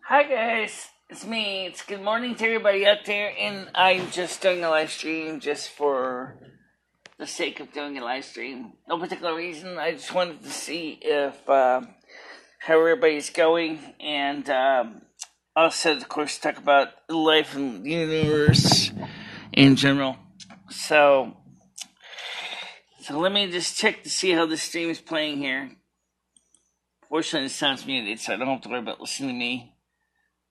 Hi guys, it's me. It's good morning to everybody out there, and I'm just doing a live stream just for the sake of doing a live stream. No particular reason. I just wanted to see if how everybody's going, and also, of course, talk about life in the universe in general. So let me just check to see how the stream is playing here. Fortunately, it sounds muted, so I don't have to worry about listening to me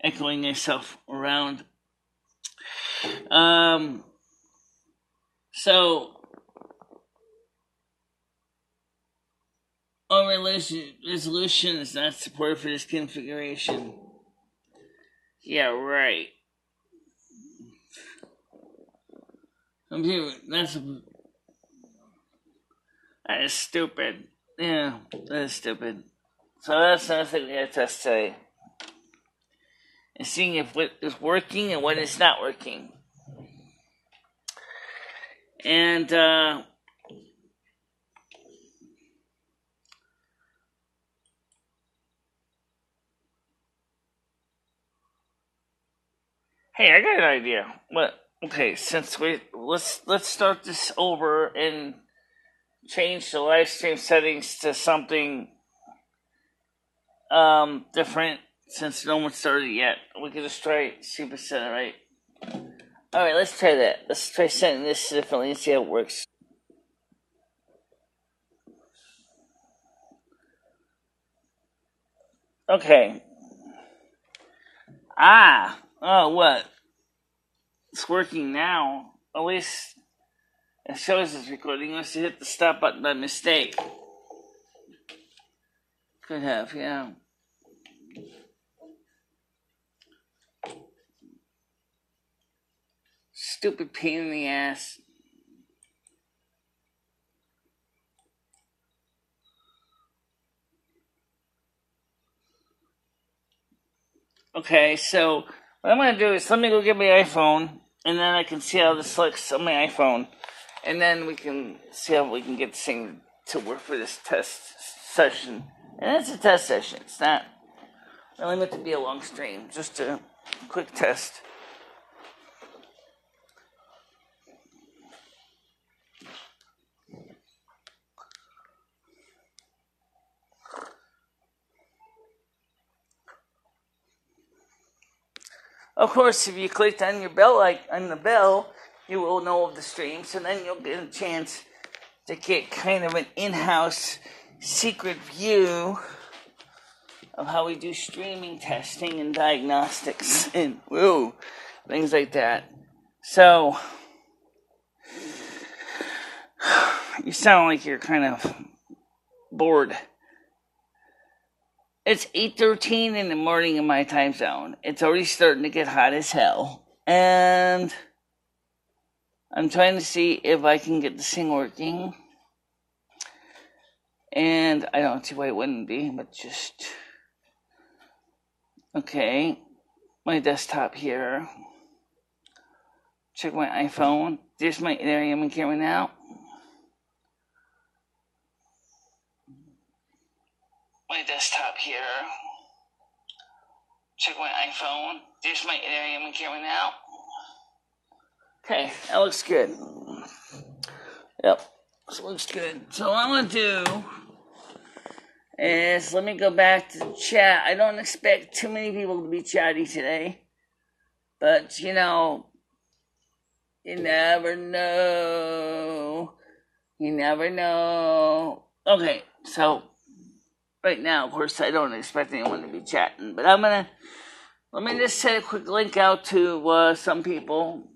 echoing myself around. So our resolution is not supported for this configuration. Yeah, right. That is stupid. Yeah, that is stupid. So that's another thing we have to test today. And seeing if what is working and what is not working. And hey, I got an idea. What? Okay, since let's start this over and change the live stream settings to something different, since no one started yet. We can just try Super Center, right? Alright, let's try that. Let's try setting this differently and see how it works. Okay. Oh, what? It's working now. At least it shows it's recording. I must have hit the stop button by mistake. Could have, yeah. Stupid pain in the ass. Okay, so what I'm going to do is let me go get my iPhone, and then I can see how this looks on my iPhone. And then we can see how we can get this thing to work for this test session. And it's a test session. It's not really meant to be a long stream. Just a quick test. Of course, if you clicked on your bell, on the bell, you will know of the stream. So then you'll get a chance to get kind of an in-house secret view of how we do streaming testing and diagnostics and things like that. So you sound like you're kind of bored. It's 8:13 in the morning in my time zone. It's already starting to get hot as hell. And I'm trying to see if I can get this thing working. And I don't see why it wouldn't be, but just... Okay. My desktop here. Check my iPhone. There I am in camera now. My desktop here. Check my iPhone. There's my area in camera now. Okay, that looks good. Yep, this looks good. So what I'm going to do is let me go back to the chat. I don't expect too many people to be chatty today. But, you know, you never know. You never know. Okay, so... Right now, of course, I don't expect anyone to be chatting, but let me just send a quick link out to some people,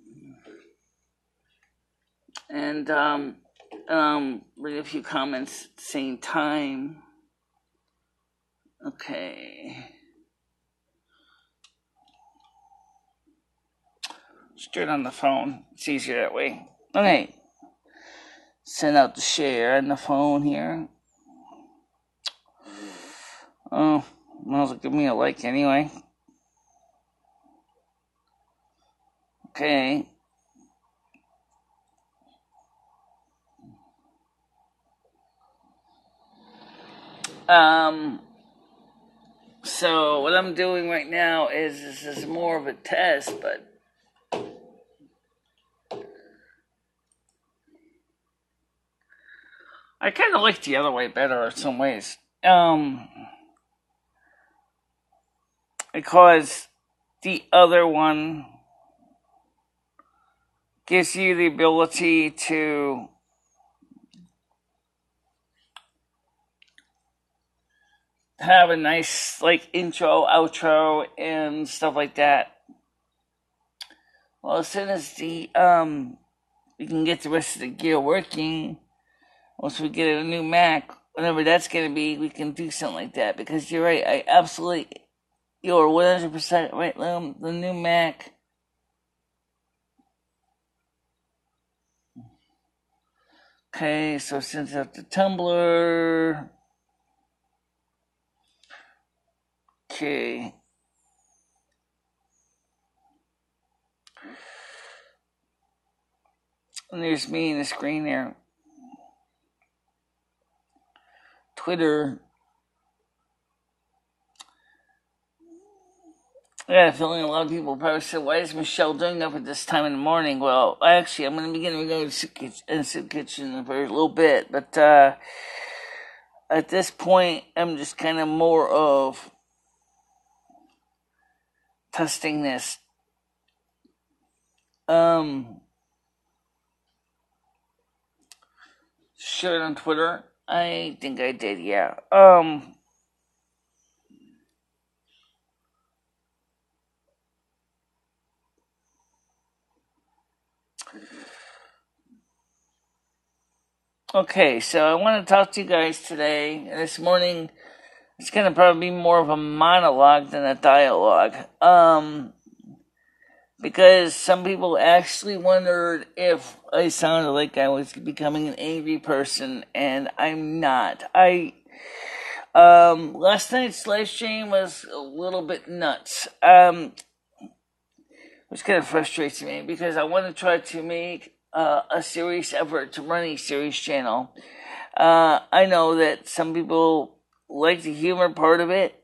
and read a few comments at the same time. Okay. Just do it on the phone. It's easier that way. Okay. Send out the share on the phone here. Oh, well, give me a like anyway. Okay. So what I'm doing right now is this is more of a test, but I kind of like the other way better in some ways. Because the other one gives you the ability to have a nice intro, outro, and stuff like that. Well, as soon as we can get the rest of the gear working, once we get a new Mac, whenever that's gonna be, we can do something like that. Because you're right, you're 100% right, the new Mac. Okay, so since up the Tumblr. Okay. And there's me in the screen there. Twitter. I got a feeling a lot of people probably said, why is Michelle doing up at this time in the morning? Well, actually, I'm going to be getting to go to the soup kitchen for a little bit. But at this point, I'm just kind of more of testing this. Shared on Twitter. I think I did, yeah. Okay, so I want to talk to you guys today. This morning, it's going to probably be more of a monologue than a dialogue. Because some people actually wondered if I sounded like I was becoming an angry person, and I'm not. Last night's live stream was a little bit nuts. Which kind of frustrates me because I want to try to make a serious effort to run a serious channel. I know that some people like the humor part of it,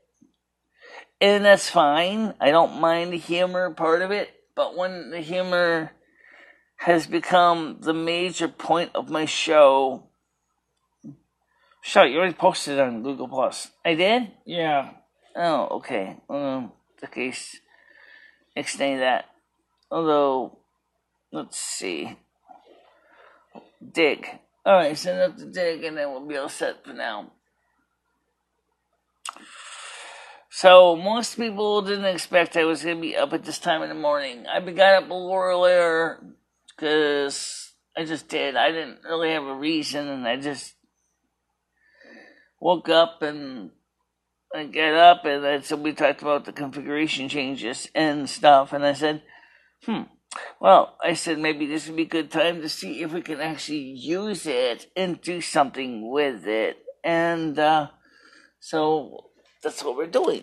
and that's fine. I don't mind the humor part of it, but when the humor has become the major point of my show. Shut, you already posted it on Google Plus. I did? Yeah. Oh, okay. The case, extend that. Although, let's see. Dig. Alright, send up the dig and then we'll be all set for now. So, most people didn't expect I was going to be up at this time in the morning. I got up a little earlier because I just did. I didn't really have a reason, and I just woke up and I got up, and then so we talked about the configuration changes and stuff, and I said, well, I said maybe this would be a good time to see if we can actually use it and do something with it. And so that's what we're doing.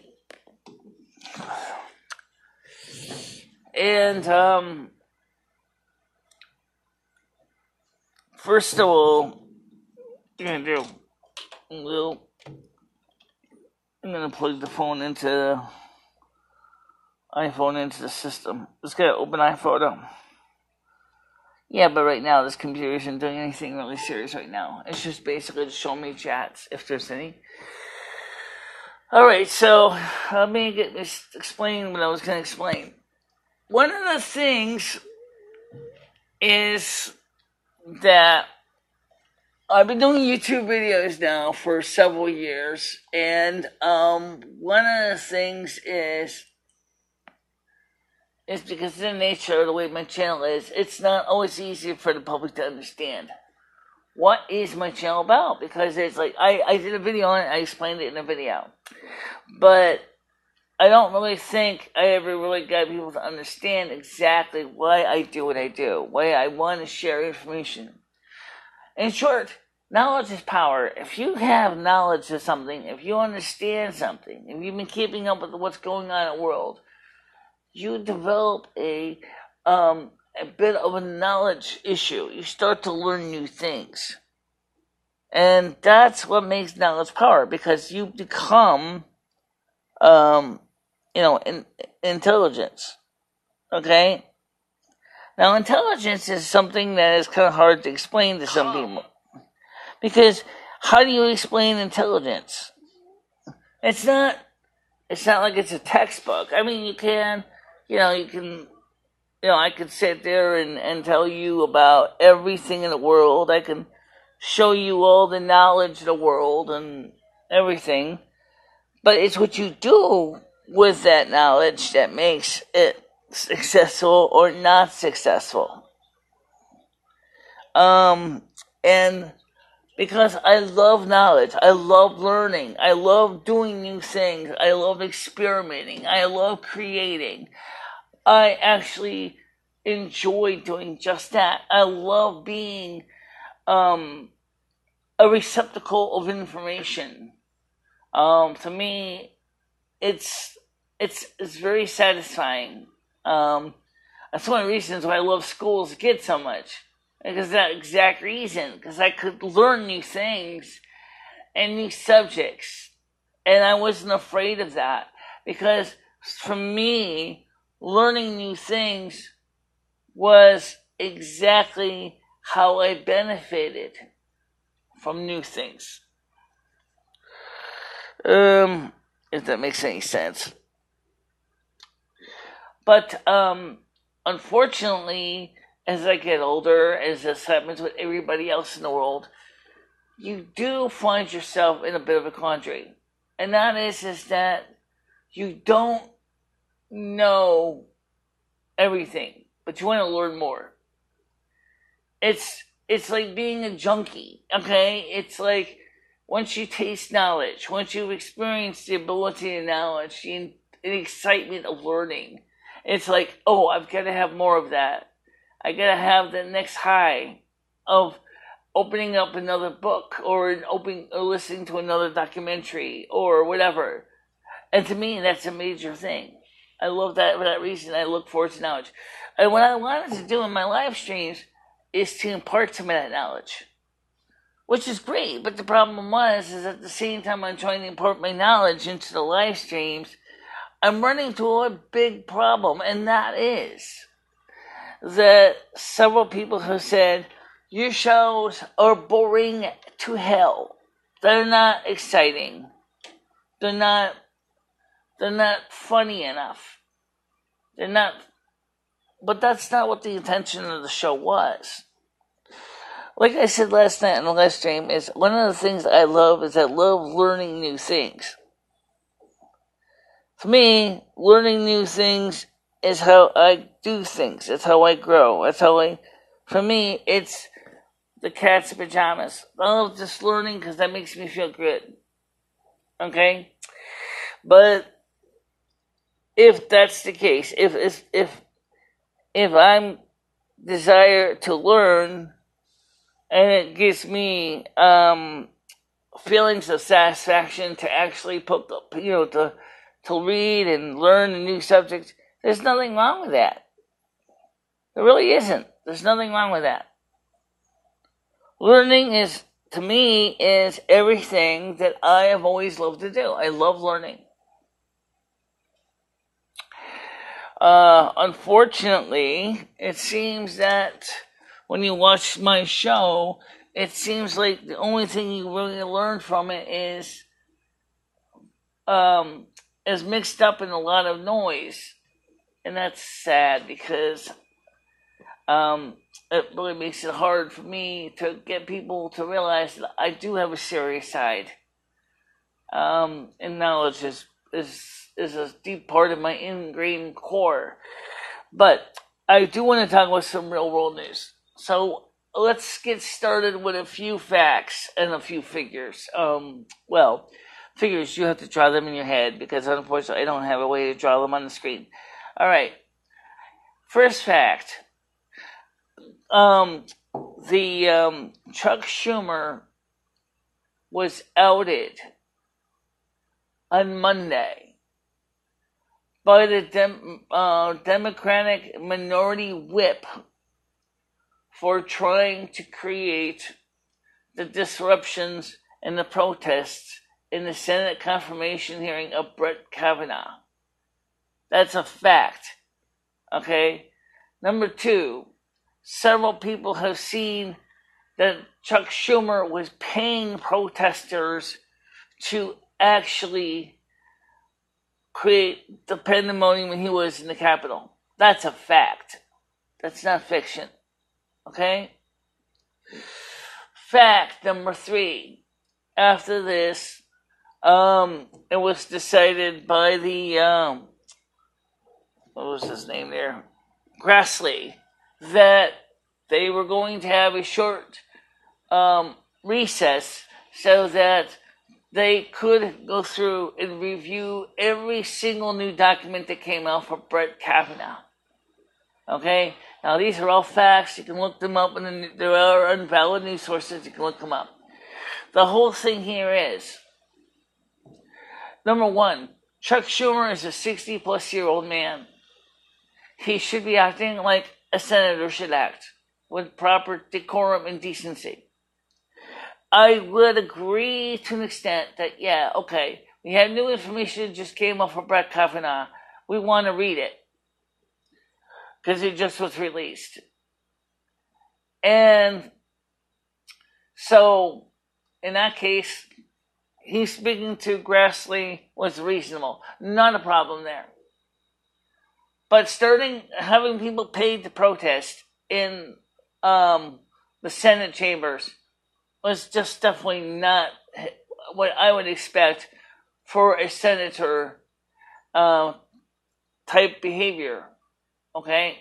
And first of all, I'm going to do I'm going to plug the iPhone into the system. Let's get an open iPhoto. Yeah, but right now this computer isn't doing anything really serious right now. It's just basically to show me chats, if there's any. Alright, so let me explain what I was going to explain. One of the things is that I've been doing YouTube videos now for several years, and one of the things is because of the nature of the way my channel is, it's not always easy for the public to understand. What is my channel about? Because it's like, I did a video on it, I explained it in a video. But I don't really think I ever really got people to understand exactly why I do what I do, why I want to share information. In short, knowledge is power. If you have knowledge of something, if you understand something, if you've been keeping up with what's going on in the world, you develop a bit of a knowledge issue. You start to learn new things. And that's what makes knowledge power, because you become intelligence. Okay? Now, intelligence is something that is kind of hard to explain to some people. Because how do you explain intelligence? It's not like it's a textbook. I mean, you can, I could sit there and tell you about everything in the world. I can show you all the knowledge of the world and everything. But it's what you do with that knowledge that makes it successful or not successful. And because I love knowledge, I love learning, I love doing new things, I love experimenting, I love creating. I actually enjoy doing just that. I love being a receptacle of information. To me, it's very satisfying. That's one of the reasons why I love school as a kid so much. Because that exact reason. Because I could learn new things and new subjects. And I wasn't afraid of that. Because for me, learning new things was exactly how I benefited from new things. If that makes any sense. But unfortunately, as I get older, as this happens with everybody else in the world, you do find yourself in a bit of a quandary. And that is that you don't know everything, but you want to learn more. It's like being a junkie, okay? It's like once you taste knowledge, once you've experienced the ability of knowledge, the excitement of learning, it's like, oh, I've got to have more of that. I got to have the next high of opening up another book or listening to another documentary or whatever. And to me, that's a major thing. I love that for that reason. I look forward to knowledge. And what I wanted to do in my live streams is to impart some of that knowledge, which is great. But the problem is at the same time I'm trying to impart my knowledge into the live streams, I'm running into a big problem, and that is that several people have said, your shows are boring to hell. They're not exciting. They're not funny enough. They're not, but that's not what the intention of the show was. Like I said last night on the live stream, is one of the things I love is I love learning new things. For me, learning new things is how I do things. It's how I grow. For me, it's the cat's pajamas. I love just learning because that makes me feel good. Okay? But if that's the case, if I'm desire to learn and it gives me feelings of satisfaction to actually put the, to read and learn a new subject, there's nothing wrong with that. There really isn't. There's nothing wrong with that. Learning is, to me, is everything that I have always loved to do. I love learning. Unfortunately, it seems that when you watch my show, it seems like the only thing you really learn from it is mixed up in a lot of noise. And that's sad because it really makes it hard for me to get people to realize that I do have a serious side. And knowledge is a deep part of my ingrained core. But I do want to talk about some real world news. So let's get started with a few facts and a few figures. Figures, you have to draw them in your head because unfortunately I don't have a way to draw them on the screen. All right. First fact. Chuck Schumer was outed on Monday by the Democratic minority whip for trying to create the disruptions and the protests in the Senate confirmation hearing of Brett Kavanaugh. That's a fact. Okay? Number two, several people have seen that Chuck Schumer was paying protesters to actually create the pandemonium when he was in the Capitol. That's a fact. That's not fiction. Okay? Fact number three. After this, it was decided by the, what was his name there? Grassley, that they were going to have a short recess so that they could go through and review every single new document that came out for Brett Kavanaugh. Okay? Now, these are all facts. You can look them up, and there are invalid news sources. You can look them up. The whole thing here is, number one, Chuck Schumer is a 60-plus-year-old man. He should be acting like a senator should act, with proper decorum and decency. I would agree to an extent that, yeah, okay, we have new information that just came up for Brett Kavanaugh. We want to read it, because it just was released. And so, in that case, he speaking to Grassley was reasonable. Not a problem there. But having people paid to protest in the Senate chambers was just definitely not what I would expect for a senator type behavior. Okay?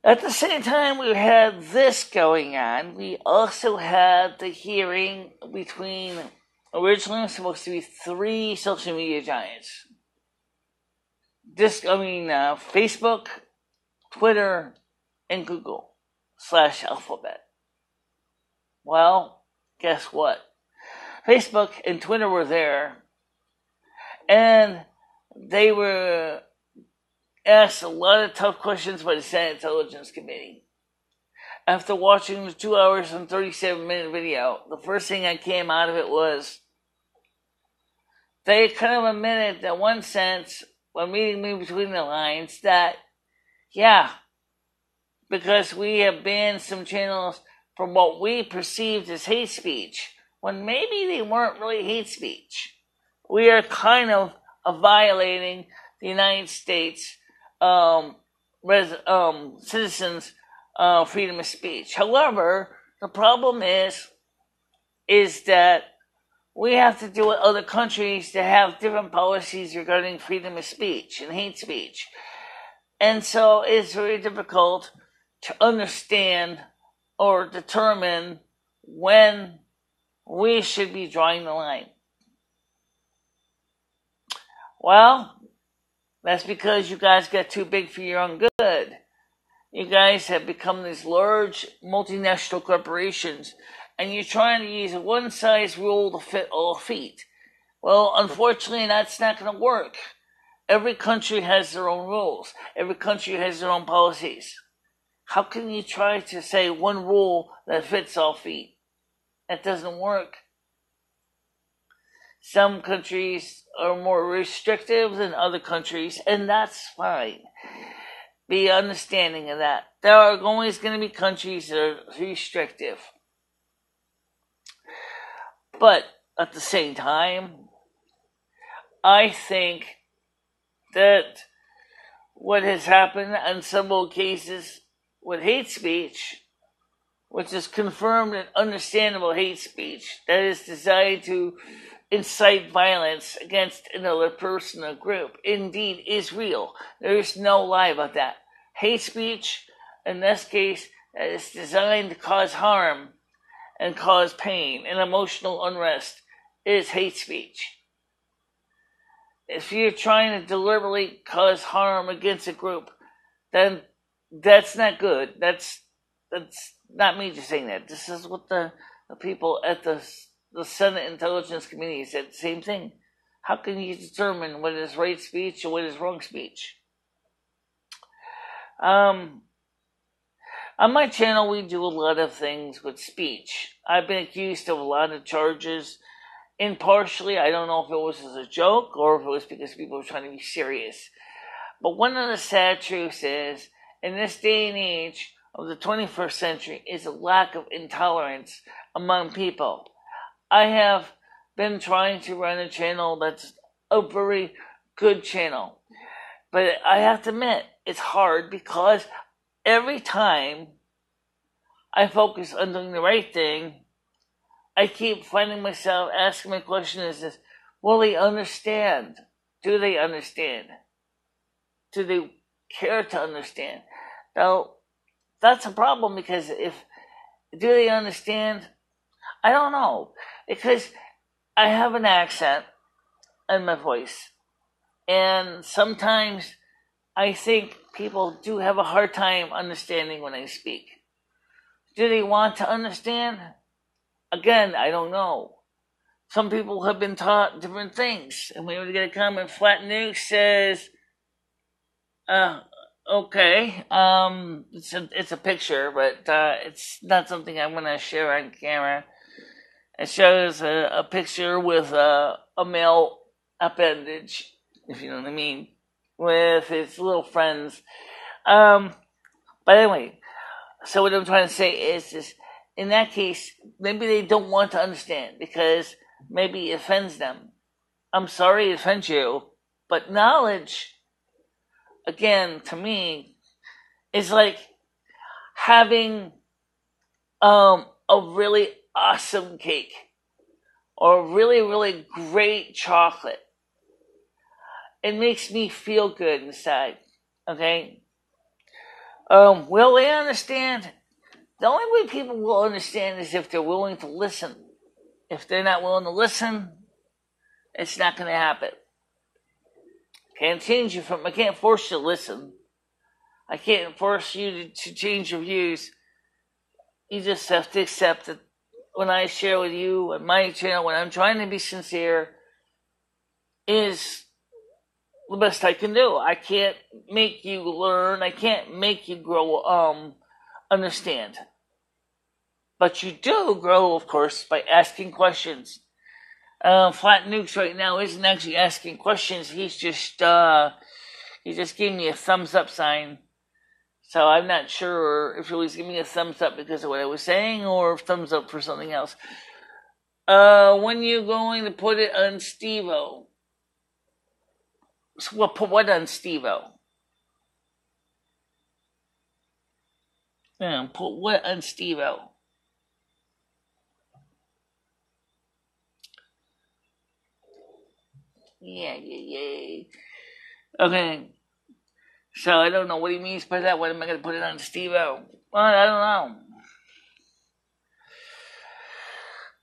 At the same time we had this going on, we also had the hearing between, originally supposed to be 3 social media giants. Facebook, Twitter, and Google /Alphabet. Well, guess what? Facebook and Twitter were there, and they were asked a lot of tough questions by the Senate Intelligence Committee. After watching the 2 hours and 37-minute video, the first thing that came out of it was they kind of admitted that one sense, when reading me between the lines, that, yeah, because we have banned some channels from what we perceived as hate speech, when maybe they weren't really hate speech. We are kind of violating the United States citizens' freedom of speech. However, the problem is that we have to deal with other countries that have different policies regarding freedom of speech and hate speech. And so it's very difficult to understand or determine when we should be drawing the line. Well, that's because you guys got too big for your own good. You guys have become these large multinational corporations, and you're trying to use a one-size rule to fit all feet. Well, unfortunately, that's not going to work. Every country has their own rules. Every country has their own policies. How can you try to say one rule that fits all feet? That doesn't work. Some countries are more restrictive than other countries, and that's fine. Be understanding of that. There are always going to be countries that are restrictive. But at the same time, I think that what has happened in several cases with hate speech, which is confirmed and understandable hate speech, that is designed to incite violence against another person or group, indeed is real. There is no lie about that. Hate speech, in this case, that is designed to cause harm and cause pain and emotional unrest is hate speech. If you're trying to deliberately cause harm against a group, then that's not good. That's not me just saying that. This is what the people at the Senate Intelligence Committee said the same thing. How can you determine what is right speech and what is wrong speech? On my channel, we do a lot of things with speech. I've been accused of a lot of charges. And partially, I don't know if it was as a joke or if it was because people were trying to be serious. But one of the sad truths is, in this day and age of the 21st century, is a lack of intolerance among people. I have been trying to run a channel that's a very good channel. But I have to admit, it's hard because every time I focus on doing the right thing, I keep finding myself asking my question is this, will they understand? Do they understand? Do they care to understand? Now, that's a problem because do they understand? I don't know. Because I have an accent in my voice. And sometimes I think people do have a hard time understanding when I speak. Do they want to understand? Again, I don't know. Some people have been taught different things. And we would get a comment, Flat Nuke says, okay, it's a picture, but it's not something I'm going to share on camera. It shows a picture with a male appendage, if you know what I mean, with his little friends. But anyway, so what I'm trying to say is in that case, maybe they don't want to understand because maybe it offends them. I'm sorry it offends you, but knowledge, again, to me, is like having a really awesome cake or really, really great chocolate. It makes me feel good inside, okay? Will they understand? The only way people will understand is if they're willing to listen. If they're not willing to listen, it's not going to happen. I can't force you to listen. I can't force you to change your views. You just have to accept that when I share with you on my channel, when I'm trying to be sincere, is the best I can do. I can't make you learn. I can't make you grow, understand. But you do grow, of course, by asking questions. Flat Nukes right now isn't actually asking questions. He just gave me a thumbs up sign. So I'm not sure if he was giving me a thumbs up because of what I was saying or thumbs up for something else. When you going to put it on Steve-O? So, well, put what on Steve-O? Yeah, put what on Steve-O? Yeah. Okay. So I don't know what he means by that. What am I going to put it on Steve-O? Well, I don't know.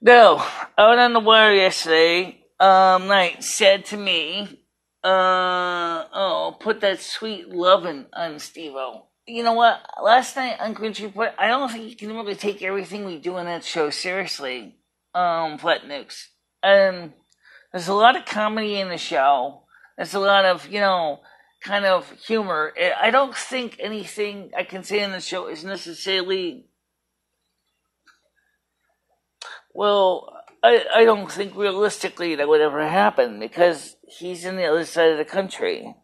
No, out on the wire yesterday, night said to me, put that sweet lovin' on Steve-O. You know what? Last night on Grinch Report, I don't think you can really take everything we do on that show seriously, Flat Nukes. And there's a lot of comedy in the show. There's a lot of, kind of humor. I don't think anything I can say in the show is necessarily, well, I don't think realistically that would ever happen because he's in the other side of the country.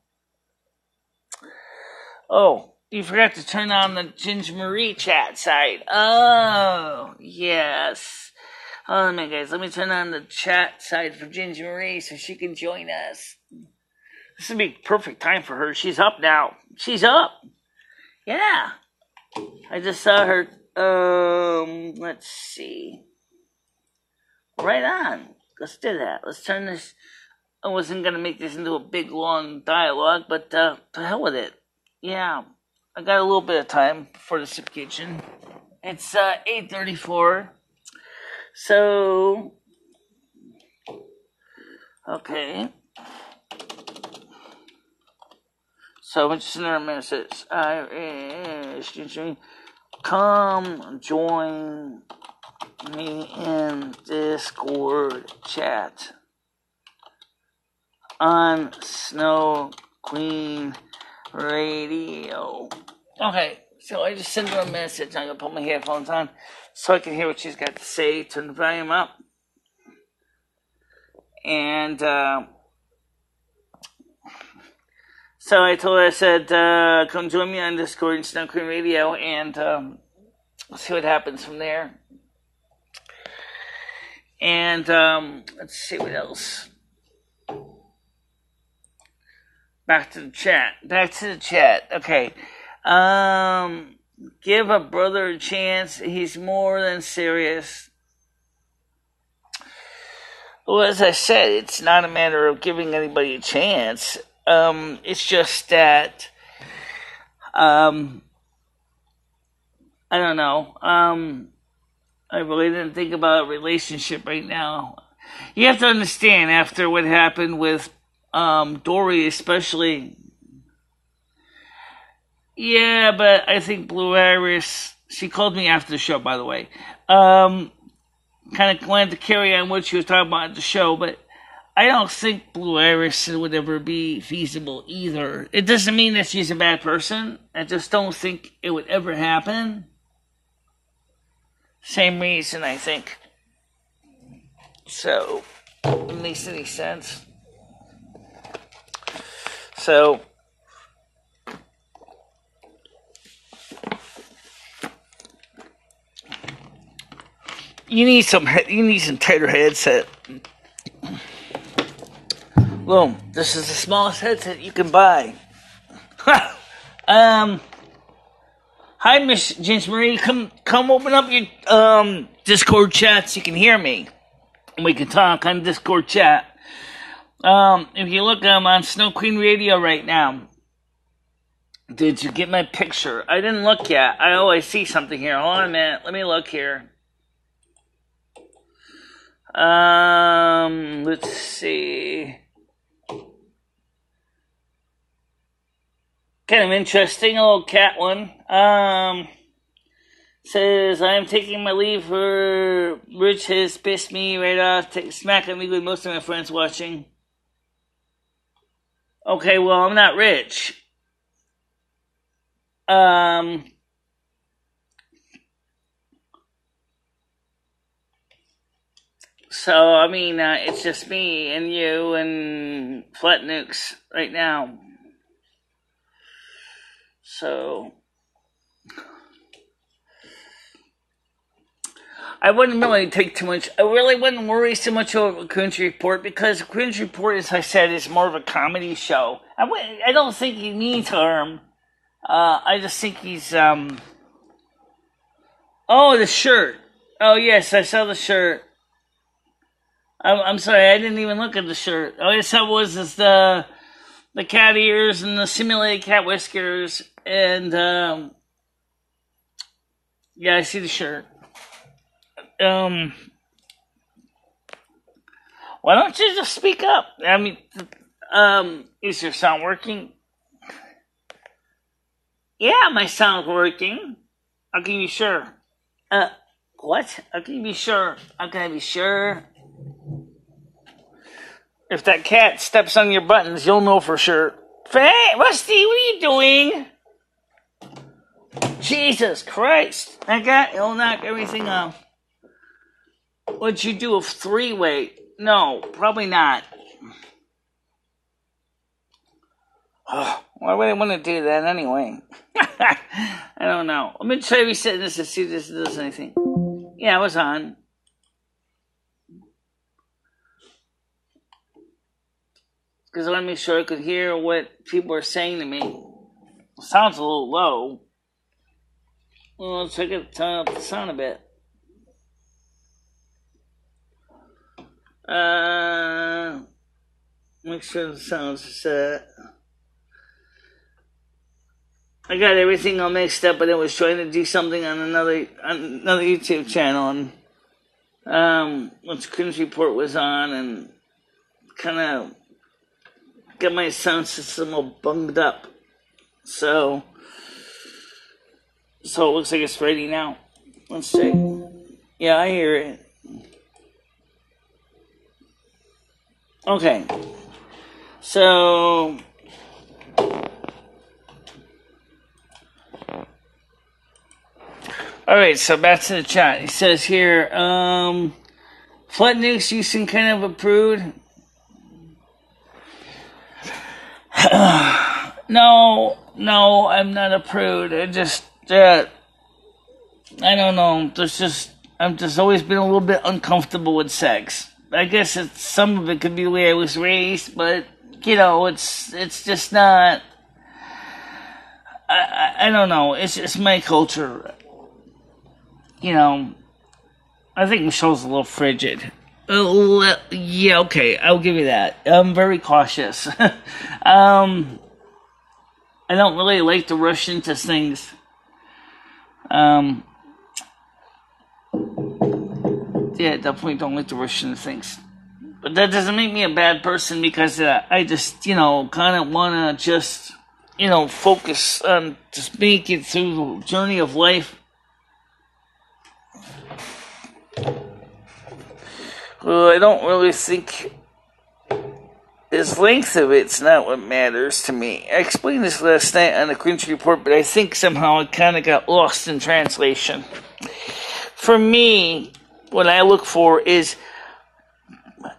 Oh, you forgot to turn on the Ginger Marie chat side. Oh, yes. Hold on a minute, guys. Let me turn on the chat side for Ginger Marie so she can join us. This would be perfect time for her. She's up now. She's up. Yeah. I just saw her. Let's see. Right on. Let's do that. Let's turn this. I wasn't going to make this into a big, long dialogue, but to hell with it. Yeah. I got a little bit of time before the soup kitchen. It's 8:34. So, okay. So I'm just in there a minute. Says, come join me in Discord chat on Snow Queen Radio. Okay, So I just send her a message. I'm going to put my headphones on so I can hear what she's got to say. Turn the volume up. And so I told her, I said, come join me on Discord and Snow Queen Radio, and we'll see what happens from there. And let's see what else. Back to the chat. Okay. Give a brother a chance. He's more than serious. Well, as I said, it's not a matter of giving anybody a chance. It's just that, I don't know. I really didn't think about a relationship right now. You have to understand, after what happened with Dory especially. Yeah, but I think Blue Iris, she called me after the show, by the way. Kind of wanted to carry on what she was talking about at the show, but I don't think Blue Iris would ever be feasible either. It doesn't mean that she's a bad person. I just don't think it would ever happen. Same reason, I think. So, it makes any sense. So, you need some tighter headset. Boom. This is the smallest headset you can buy. Hi, Miss Marie. Come open up your Discord chat so you can hear me. We can talk on Discord chat. If you look, I'm on Snow Queen Radio right now. Did you get my picture? I didn't look yet. I always see something here. Hold on a minute. Let me look here. Let's see. Kind of interesting, a little cat one. Says, I am taking my leave for Rich has pissed me right off, smack at me with most of my friends watching. Okay, well, I'm not rich. So, I mean, it's just me and you and Flat Nukes right now. So, I wouldn't really take too much. I really wouldn't worry so much over Country Report, because Country Report, as I said, is more of a comedy show. I don't think he means harm. I just think he's, oh, the shirt. Oh, yes, I saw the shirt. I'm sorry, I didn't even look at the shirt. All I saw was the cat ears and the simulated cat whiskers, and, yeah, I see the shirt. Why don't you just speak up? I mean, is your sound working? Yeah, my sound's working. How can you be sure? What? How can you be sure? How can I be sure? If that cat steps on your buttons, you'll know for sure. Hey, Rusty, what are you doing? Jesus Christ. That guy, he'll knock everything off. Would you do a three-way? No, probably not. Oh, why would I want to do that anyway? I don't know. I'm going to try resetting this to see if this does anything. Yeah, I was on. Because I want to make sure I could hear what people are saying to me. It sounds a little low. Well, let's turn up the sound a bit. Make sure the sound's set. I got everything all mixed up, but I was trying to do something on another YouTube channel, and once Cringe Report was on, and kind of got my sound system all bunged up. So it looks like it's ready now. Let's see. Yeah, I hear it. Okay. So Alright, so back to the chat. It says here, Flood Nukes, you seem kind of a prude. No, I'm not a prude. I just, I don't know. I've just always been a little bit uncomfortable with sex. I guess some of it could be the way I was raised, but, it's just not, I don't know. It's just my culture. I think Michelle's a little frigid. Yeah, okay, I'll give you that. I'm very cautious. I don't really like to rush into things. Yeah, definitely don't like to rush into things. But that doesn't make me a bad person because I just, kind of want to just, focus on just making it through the journey of life. Well, I don't really think the length of it's not what matters to me. I explained this last night on the Cringe Report, but I think somehow it kind of got lost in translation. For me, what I look for is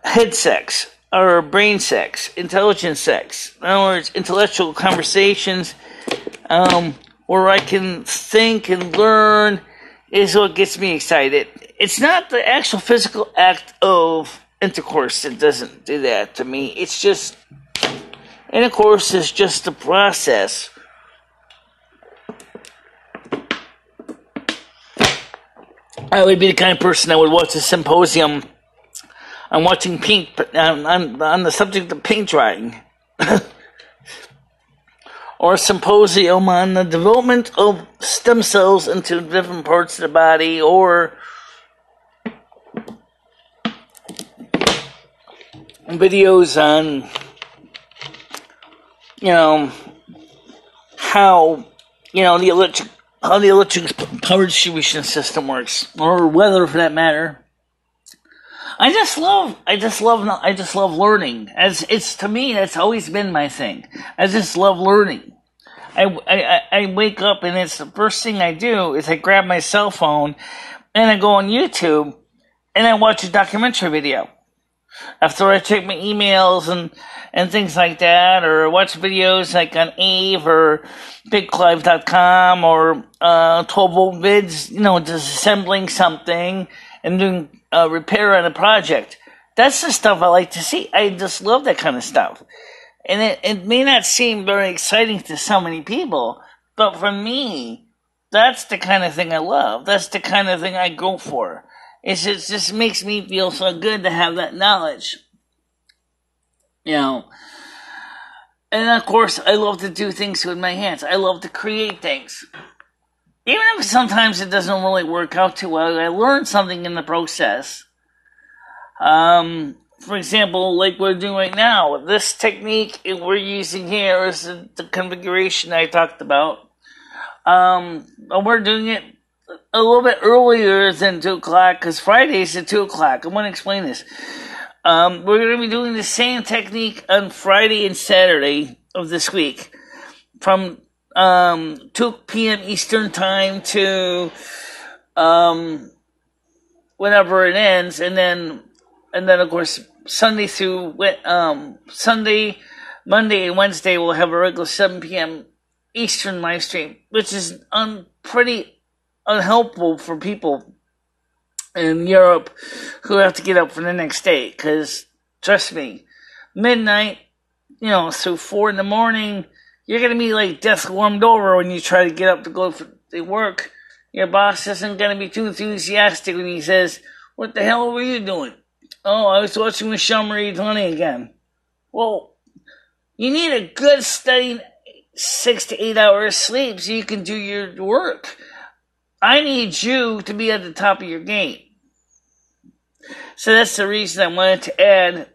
head sex, or brain sex, intelligent sex. In other words, intellectual conversations where I can think and learn is what gets me excited. It's not the actual physical act of intercourse that doesn't do that to me. It's just, intercourse is just a process. I would be the kind of person that would watch a symposium on watching paint, on the subject of paint drying. Or a symposium on the development of stem cells into different parts of the body, or videos on, how the electric power distribution system works, or weather for that matter. I just love learning. To me, that's always been my thing. I just love learning. I wake up and it's the first thing I do is I grab my cell phone and I go on YouTube and I watch a documentary video. After I check my emails and things like that, or watch videos like on Ave or BigClive.com or 12-volt vids, just assembling something and doing repair on a project. That's the stuff I like to see. I just love that kind of stuff. And it may not seem very exciting to so many people, but for me, that's the kind of thing I love. That's the kind of thing I go for. It just makes me feel so good to have that knowledge. And of course, I love to do things with my hands. I love to create things. Even if sometimes it doesn't really work out too well, I learn something in the process. For example, like we're doing right now, this technique we're using here is the configuration I talked about. We're doing it a little bit earlier than 2 o'clock, because Friday's at 2 o'clock. I'm going to explain this. We're going to be doing the same technique on Friday and Saturday of this week, from 2 p.m. Eastern time to whenever it ends, and then of course Sunday through Sunday, Monday, and Wednesday we'll have a regular 7 p.m. Eastern live stream, which is pretty unhelpful for people in Europe who have to get up for the next day, because trust me, midnight, through 4 in the morning, you're going to be like death warmed over when you try to get up to go for the work. Your boss isn't going to be too enthusiastic when he says, "What the hell were you doing?" "Oh, I was watching MicheleMarieDalene again." Well, you need a good steady 6 to 8 hours sleep so you can do your work. I need you to be at the top of your game. So that's the reason I wanted to add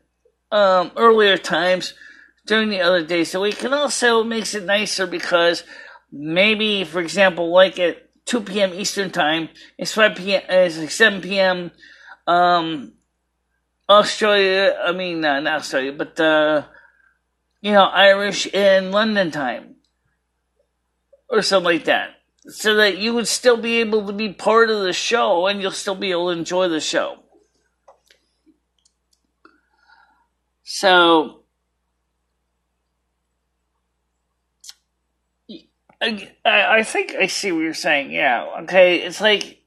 earlier times during the other days of the week. And also makes it nicer because maybe, for example, like at 2 p.m. Eastern time, it's 5 p.m. It's like 7 p.m. Australia. I mean, not Australia, but Irish and London time, or something like that. so that you would still be able to be part of the show and you'll still be able to enjoy the show. So, I think I see what you're saying. Yeah, okay. It's like,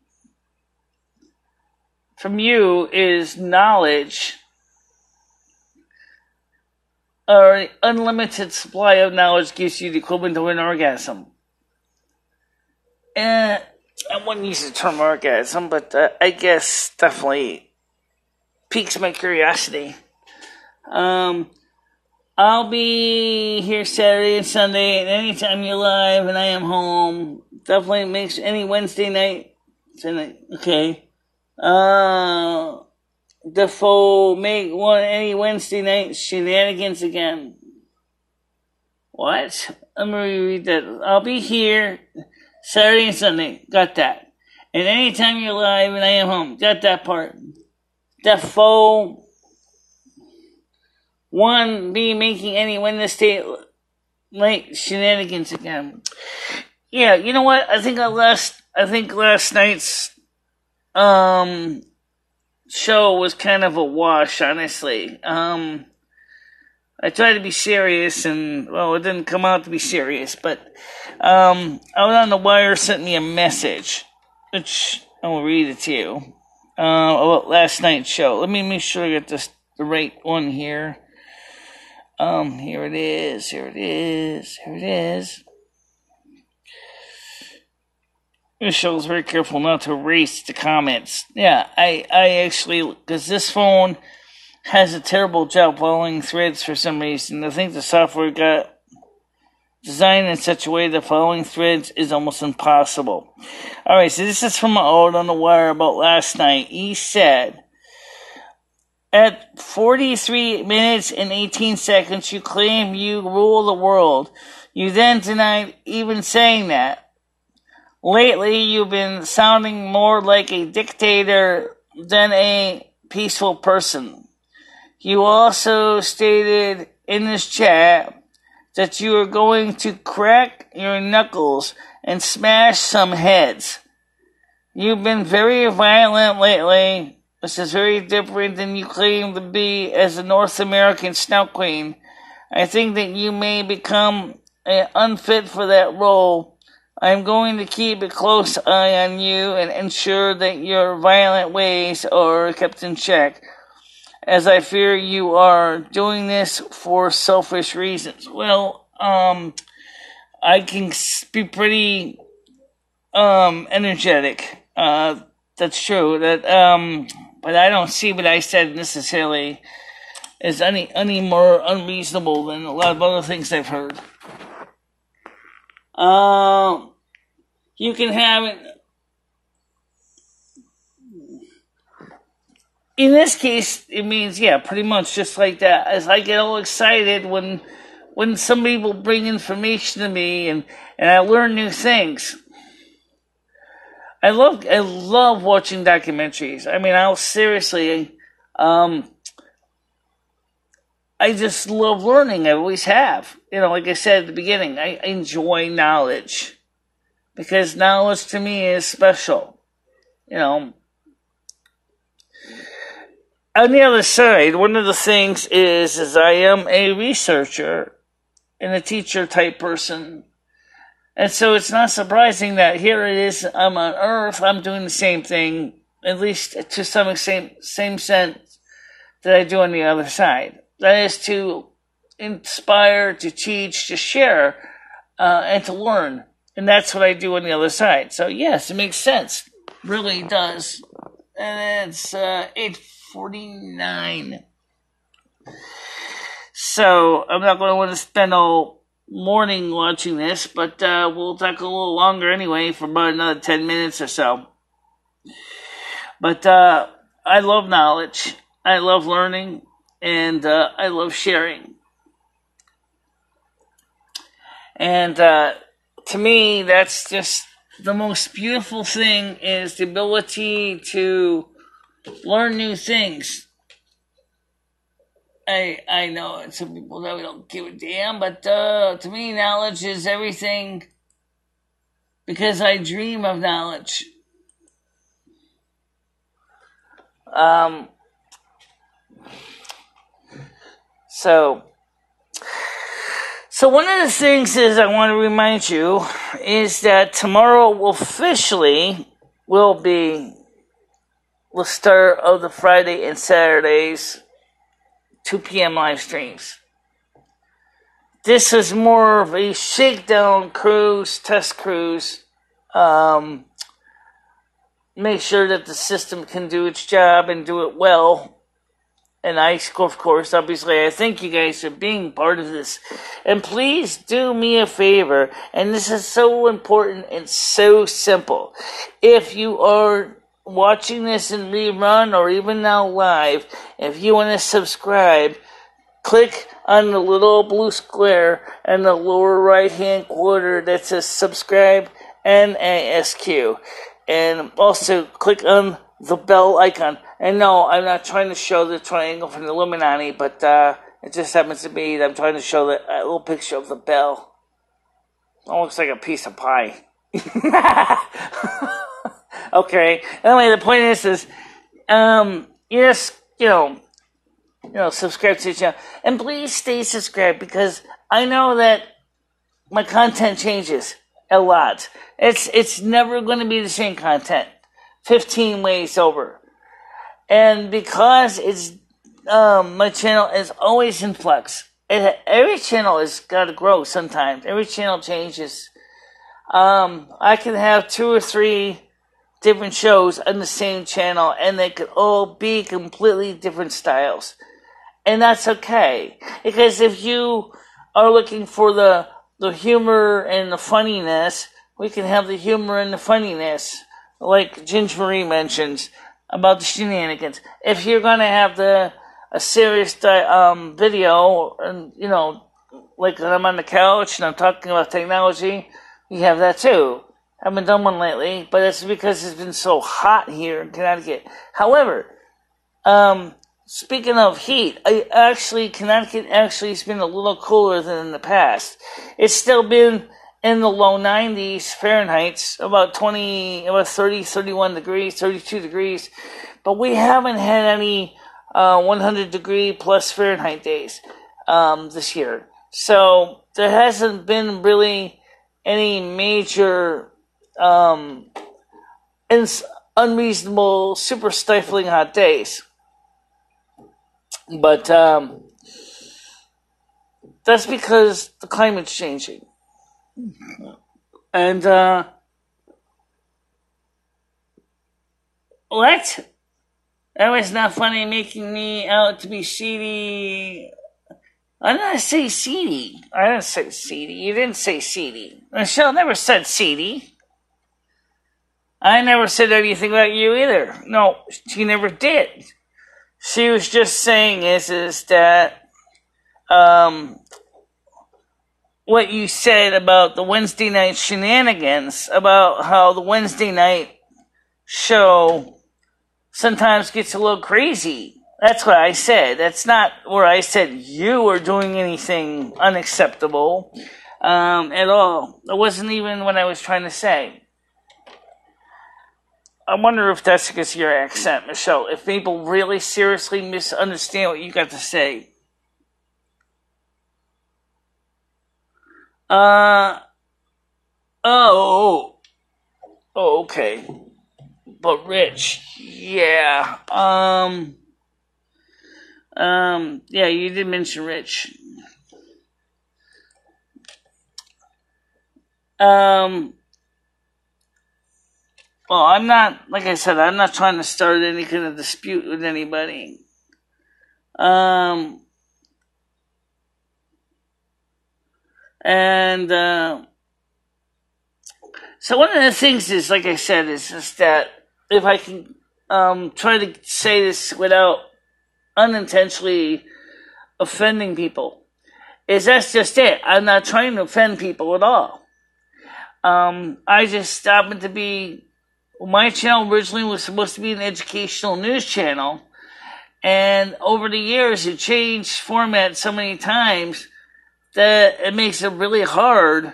from you is knowledge, or unlimited supply of knowledge gives you the equivalent of an orgasm. I wouldn't use the term orgasm, but I guess definitely piques my curiosity. I'll be here Saturday and Sunday, and anytime you're live and I am home. Definitely makes any Wednesday night. Okay. Defoe make one any Wednesday night shenanigans again. What? Let me reread that. I'll be here Saturday and Sunday. Got that. And anytime you're live and I am home. Got that part. Defoe one be making any Wednesday night shenanigans again. Yeah, you know what? I think last night's show was kind of a wash, honestly. I tried to be serious, and well, it didn't come out to be serious. But Out on the Wire sent me a message, which I will read it to you, about last night's show. Let me make sure I get the right one here. Here it is. Michelle's very careful not to erase the comments. Yeah, I actually, because this phone has a terrible job following threads for some reason. I think the software got designed in such a way that following threads is almost impossible. Alright, so this is from Out on the Wire about last night. He said, at 43 minutes and 18 seconds, you claim you rule the world. You then denied even saying that. Lately, you've been sounding more like a dictator than a peaceful person. You also stated in this chat that you are going to crack your knuckles and smash some heads. You've been very violent lately. This is very different than you claim to be as a North American snout queen. I think that you may become unfit for that role. I'm going to keep a close eye on you and ensure that your violent ways are kept in check, as I fear you are doing this for selfish reasons. Well, I can be pretty energetic. That's true. But I don't see what I said necessarily as any more unreasonable than a lot of other things I've heard. You can have it. In this case, it means, yeah, pretty much just like that. As I get all excited when somebody will bring information to me and I learn new things. I love watching documentaries. I mean, I just love learning. I always have. Like I said at the beginning, I enjoy knowledge. Because knowledge to me is special. On the other side, one of the things is I am a researcher and a teacher type person. And so it's not surprising that here it is, I'm on Earth, I'm doing the same thing, at least to some extent, same sense that I do on the other side. That is to inspire, to teach, to share, and to learn. And that's what I do on the other side. So yes, it makes sense. Really does. And it's 8:49. So I'm not going to want to spend all morning watching this, but we'll talk a little longer anyway, for about another 10 minutes or so. But I love knowledge. I love learning. And I love sharing. And to me, that's just the most beautiful thing, is the ability to learn new things. I know some people don't give a damn, but to me, knowledge is everything, because I dream of knowledge. So one of the things is I want to remind you is that tomorrow officially will be the start of the Friday and Saturdays 2 p.m. live streams. This is more of a shakedown cruise, test cruise. Make sure that the system can do its job and do it well. And I, of course, obviously, I thank you guys for being part of this. And please do me a favor, and this is so important and so simple. If you are watching this in rerun or even now live, if you want to subscribe, click on the little blue square in the lower right-hand corner that says subscribe, NASQ. And also click on the bell icon. And no, I'm not trying to show the triangle from the Illuminati, but it just happens to be that I'm trying to show that little picture of the bell. It looks like a piece of pie. Okay. Anyway, the point is yes, subscribe to the channel. And please stay subscribed, because I know that my content changes a lot. It's never going to be the same content 15 ways over. And because it's my channel is always in flux. Every channel has got to grow sometimes. Every channel changes. I can have 2 or 3 different shows on the same channel, and they could all be completely different styles. And that's okay. Because if you are looking for the humor and the funniness, we can have the humor and the funniness, like Ginger Marie mentions about the shenanigans. If you're gonna have a serious video, and like when I'm on the couch and I'm talking about technology, we have that too. I haven't done one lately, but it's because it's been so hot here in Connecticut. However, speaking of heat, Connecticut actually has been a little cooler than in the past. It's still been in the low 90s Fahrenheit, about 30, 31 degrees, 32 degrees, but we haven't had any 100 degree plus Fahrenheit days this year. So there hasn't been really any major unreasonable, super stifling hot days. But that's because the climate's changing. And what? That was not funny, making me out to be seedy. I didn't say seedy. I didn't say seedy. You didn't say seedy. Michelle never said seedy. I never said anything about you either. No, she never did. She was just saying is that what you said about the Wednesday night shenanigans, about how the Wednesday night show sometimes gets a little crazy. That's what I said. That's not where I said you were doing anything unacceptable at all. It wasn't even what I was trying to say. I wonder if that's because of your accent, Michelle. If people really seriously misunderstand what you got to say. Okay. But Rich, yeah. Yeah, you did mention Rich. Well, I'm not, like I said, I'm not trying to start any kind of dispute with anybody. So one of the things is, like I said, is just that if I can try to say this without unintentionally offending people, is that's just it. I'm not trying to offend people at all. I just happened to be, my channel originally was supposed to be an educational news channel, and over the years it changed format so many times that it makes it really hard,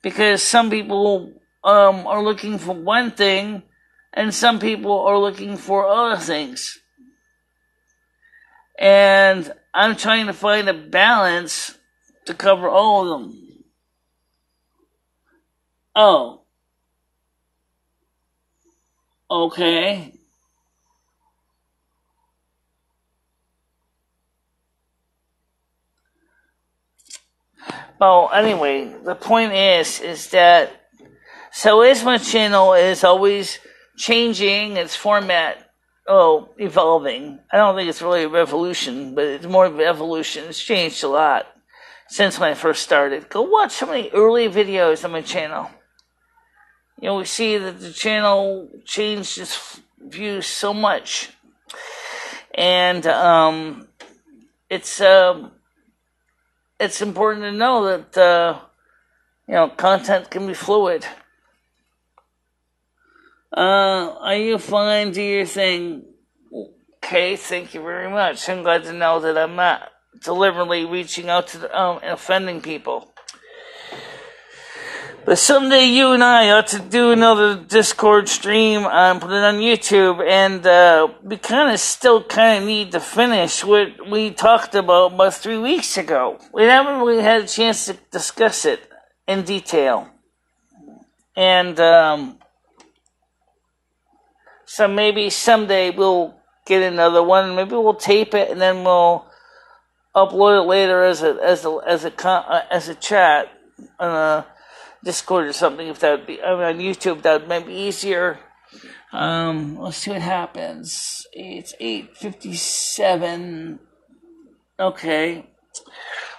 because some people are looking for one thing, and some people are looking for other things. And I'm trying to find a balance to cover all of them. Oh. Okay. Well, anyway, the point is that, so as my channel is always changing its format, evolving. I don't think it's really a revolution, but it's more of an evolution. It's changed a lot since when I first started. Go watch some of the early videos on my channel. You know, we see that the channel changed its views so much. And it's important to know that, content can be fluid. Are you fine? Do your thing. Okay, thank you very much. I'm glad to know that I'm not deliberately reaching out to and offending people. But someday you and I ought to do another Discord stream, put it on YouTube, and we still need to finish what we talked about 3 weeks ago. We haven't really had a chance to discuss it in detail. And so maybe someday we'll get another one. Maybe we'll tape it and then we'll upload it later as a chat on Discord or something. If that would be on YouTube, that might be easier. Let's see what happens. It's 8:57. Okay.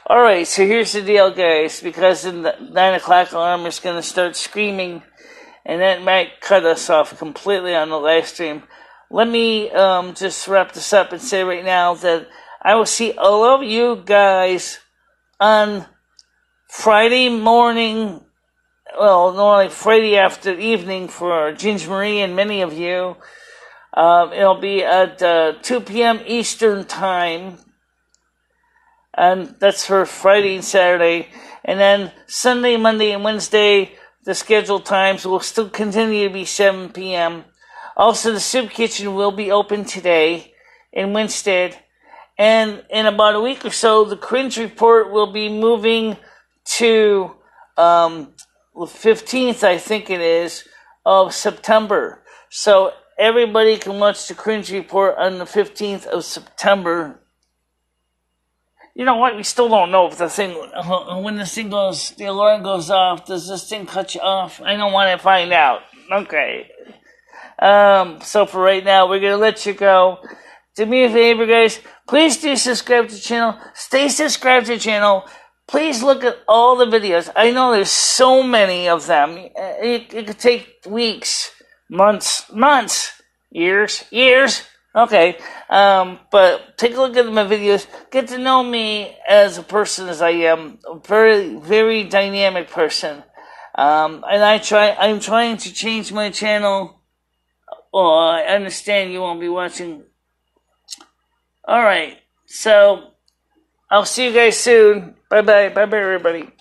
All right. So here's the deal, guys. Because the 9 o'clock alarm is going to start screaming, and that might cut us off completely on the live stream. Let me just wrap this up and say right now that I will see all of you guys on Friday morning. Well, normally Friday after evening for Ginger Marie and many of you. It'll be at 2 p.m. Eastern time. And that's for Friday and Saturday. And then Sunday, Monday, and Wednesday, the scheduled times will still continue to be 7 p.m. Also, the soup kitchen will be open today in Winstead. And in about a week or so, the Cringe Report will be moving to the 15th, I think it is, of September. So everybody can watch the Cringe Report on the 15th of September. You know what? We still don't know if when this thing goes, the alarm goes off, does this thing cut you off? I don't want to find out. Okay. So for right now, we're going to let you go. Do me a favor, guys. Please do subscribe to the channel. Stay subscribed to the channel. Please look at all the videos. I know there's so many of them. It could take weeks, months, years. Okay. But take a look at my videos. Get to know me as a person as I am. A very, very dynamic person. And I'm trying to change my channel. Well, I understand you won't be watching. Alright. So, I'll see you guys soon. Bye-bye. Bye-bye, everybody.